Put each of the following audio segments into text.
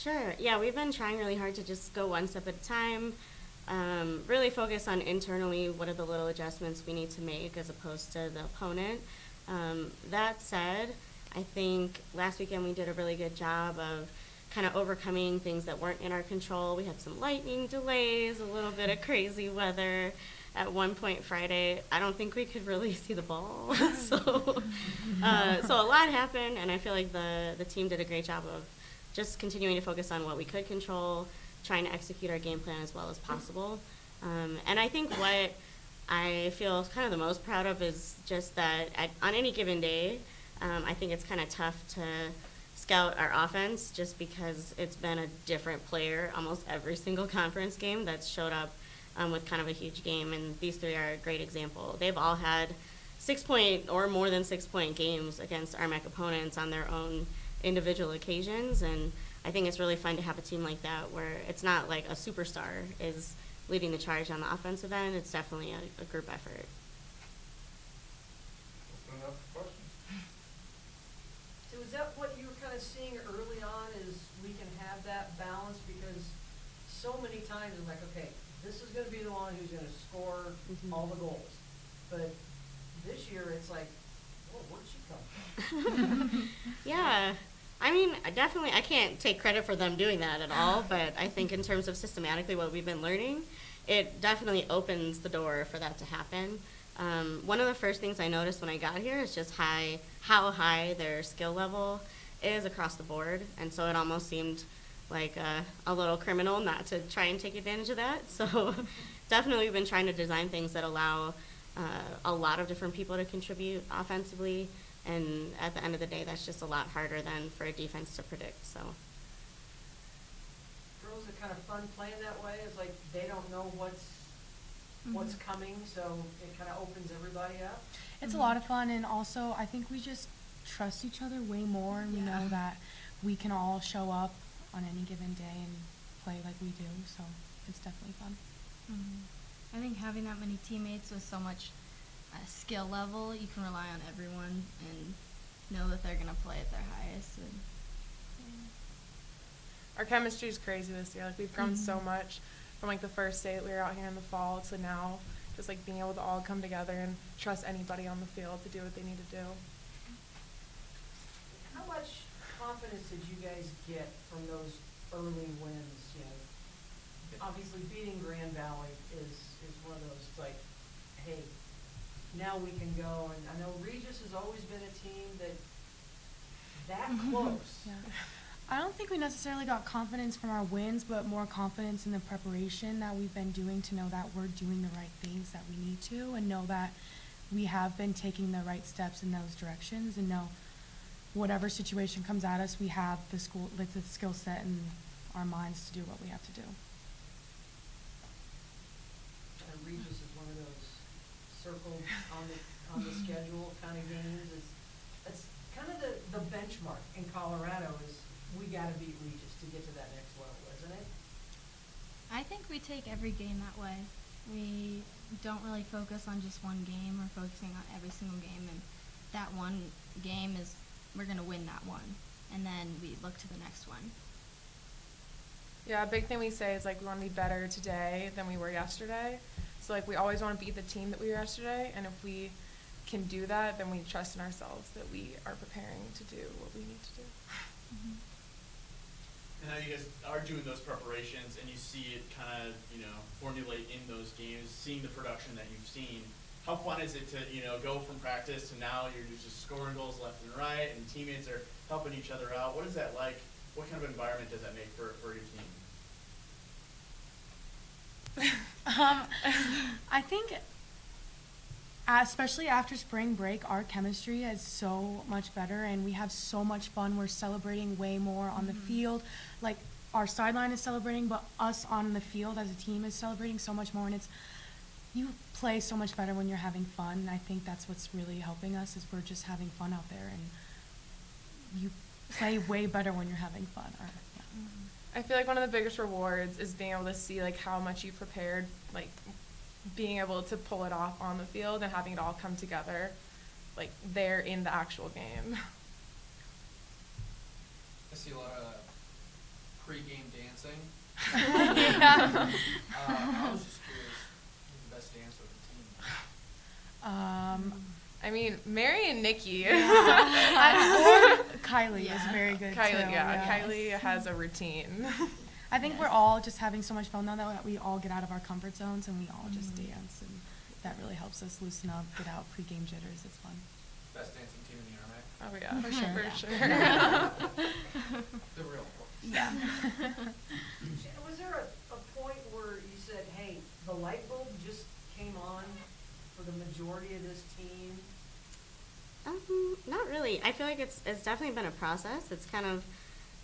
Sure. Yeah, we've been trying really hard to just go one step at a time, really focus on internally what are the little adjustments we need to make as opposed to the opponent. That said, I think last weekend we did a really good job of kind of overcoming things that weren't in our control. We had some lightning delays, a little bit of crazy weather. At one point Friday, I don't think we could really see the ball. So a lot happened, and I feel like the team did a great job of just continuing to focus on what we could control, trying to execute our game plan as well as possible. And I think what I feel kind of the most proud of is just that on any given day, I think it's kind of tough to scout our offense just because it's been a different player almost every single conference game that's showed up with kind of a huge game, and these three are a great example. They've all had 6-point or more than 6-point games against RMAC opponents on their own individual occasions, and I think it's really fun to have a team like that where it's not like a superstar is leading the charge on the offensive end. It's definitely a group effort. Open it up for questions. So is that what you were kind of seeing early on, is we can have that balance? Because so many times it's like, okay, this is going to be the one who's going to score all the goals. But this year it's like, whoa, where'd she come from? Yeah. I mean, definitely, I can't take credit for them doing that at all, but I think in terms of systematically what we've been learning, it definitely opens the door for that to happen. One of the first things I noticed when I got here is just how high their skill level is across the board, and so it almost seemed like a little criminal not to try and take advantage of that. So definitely we've been trying to design things that allow a lot of different people to contribute offensively, and at the end of the day, that's just a lot harder than for a defense to predict. So. Girls are kind of fun playing that way. It's like they don't know what's coming, so it kind of opens everybody up. It's a lot of fun, and also I think we just trust each other way more, and we know that we can all show up on any given day and play like we do, so it's definitely fun. I think having that many teammates with so much skill level, you can rely on everyone and know that they're going to play at their highest. And, Our chemistry is crazy this year. Like, we've grown so much from like the first day that we were out here in the fall to now, just like being able to all come together and trust anybody on the field to do what they need to do. How much confidence did you guys get from those early wins? You know, obviously beating Grand Valley is one of those, like, hey, now we can go. And I know Regis has always been a team that close. Yeah. I don't think we necessarily got confidence from our wins, but more confidence in the preparation that we've been doing to know that we're doing the right things that we need to, and know that we have been taking the right steps in those directions, and know whatever situation comes at us, we have the skill set and our minds to do what we have to do. And Regis is one of those circled on the schedule kind of games. It's kind of the benchmark in Colorado is we got to beat Regis to get to that next level, isn't it? I think we take every game that way. We don't really focus on just one game. We're focusing on every single game, and that one game is we're going to win that one, and then we look to the next one. Yeah, a big thing we say is like we want to be better today than we were yesterday. So like we always want to beat the team that we were yesterday, and if we can do that, then we trust in ourselves that we are preparing to do what we need to do. And how you guys are doing those preparations, and you see it kind of, formulate in those games, seeing the production that you've seen. How fun is it to, go from practice to now you're just scoring goals left and right, and teammates are helping each other out? What is that like? What kind of environment does that make for your team? I think, especially after spring break, our chemistry is so much better, and we have so much fun. We're celebrating way more on the field. Like, our sideline is celebrating, but us on the field as a team is celebrating so much more, and you play so much better when you're having fun. And I think that's what's really helping us, is we're just having fun out there, and you play way better when you're having fun. I feel like one of the biggest rewards is being able to see like how much you prepared, like being able to pull it off on the field and having it all come together like there in the actual game. I see a lot of Pre-game dancing. Yeah. I was just curious, who's the best dancer of the team? I mean, Mary and Nikki. Or Kylie is very good Kylie, too. yeah. Kylie has a routine. I think we're all just having so much fun now that we all get out of our comfort zones and we all just dance, and that really helps us loosen up, get out pre-game jitters. It's fun. Best dancing team in the Army? Oh yeah, For sure. For Yeah. sure. The real ones. Yeah. Was there a point where you said, hey, the light bulb just came on for the majority of this team? Not really. I feel like it's definitely been a process. It's kind of,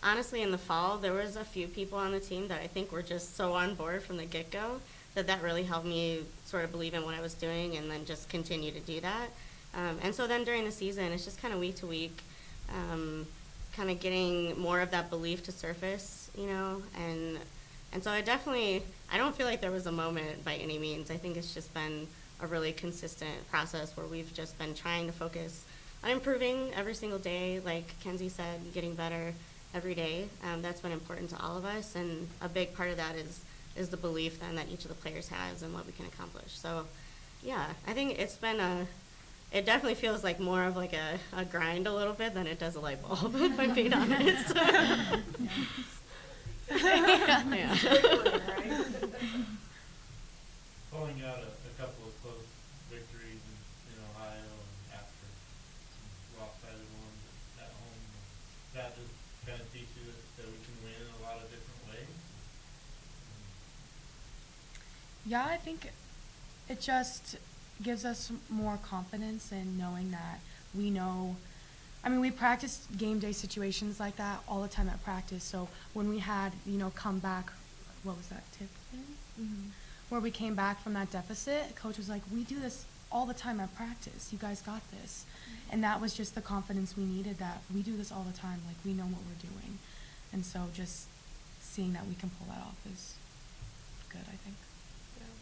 honestly, in the fall, there was a few people on the team that I think were just so on board from the get-go that really helped me sort of believe in what I was doing and then just continue to do that. And so then during the season, it's just kind of week to week, kind of getting more of that belief to surface, you know, and so I don't feel like there was a moment by any means. I think it's just been a really consistent process where we've just been trying to focus on improving every single day, like Kenzie said, getting better every day. That's been important to all of us, and a big part of that is the belief then that each of the players has and what we can accomplish. So, yeah, I think it definitely feels like more of like a grind a little bit than it does a light bulb, if I'm being honest. Yeah. Pulling out a couple of close victories in Ohio and after some lopsided ones at home, that just kind of teaches us that we can win in a lot of different ways. Yeah, I think it just gives us more confidence in knowing that we know. I mean, we practice game day situations like that all the time at practice. So when we had, come back, what was that, tip? Where we came back from that deficit, Coach was like, we do this all the time at practice. You guys got this. And that was just the confidence we needed, that we do this all the time. Like, we know what we're doing. And so just seeing that we can pull that off is good, I think.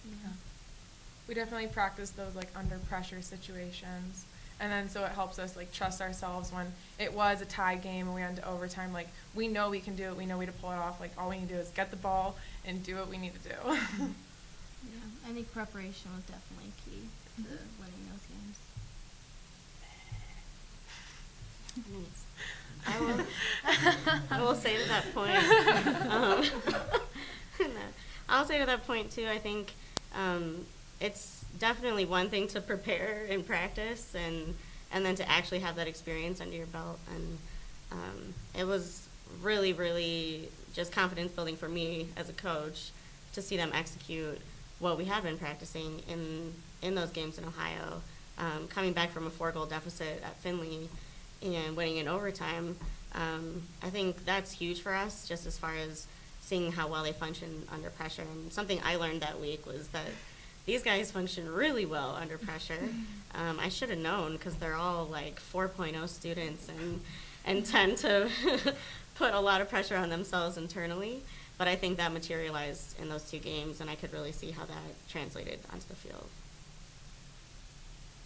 Yeah. We definitely practice those like under pressure situations, and then so it helps us like trust ourselves when it was a tie game and we went into overtime. Like, we know we can do it. We know we to pull it off. Like, all we need to do is get the ball and do what we need to do. Yeah, I think preparation was definitely key to winning those games. I will say to that point, I'll say to that point too, I think it's definitely one thing to prepare in practice and then to actually have that experience under your belt. And it was really, really just confidence building for me as a coach to see them execute what we had been practicing in those games in Ohio. Coming back from a 4-goal deficit at Finley and winning in overtime, I think that's huge for us, just as far as seeing how well they function under pressure. And something I learned that week was that these guys function really well under pressure. I should have known, because they're all like 4.0 students and tend to put a lot of pressure on themselves internally. But I think that materialized in those 2 games, and I could really see how that translated onto the field.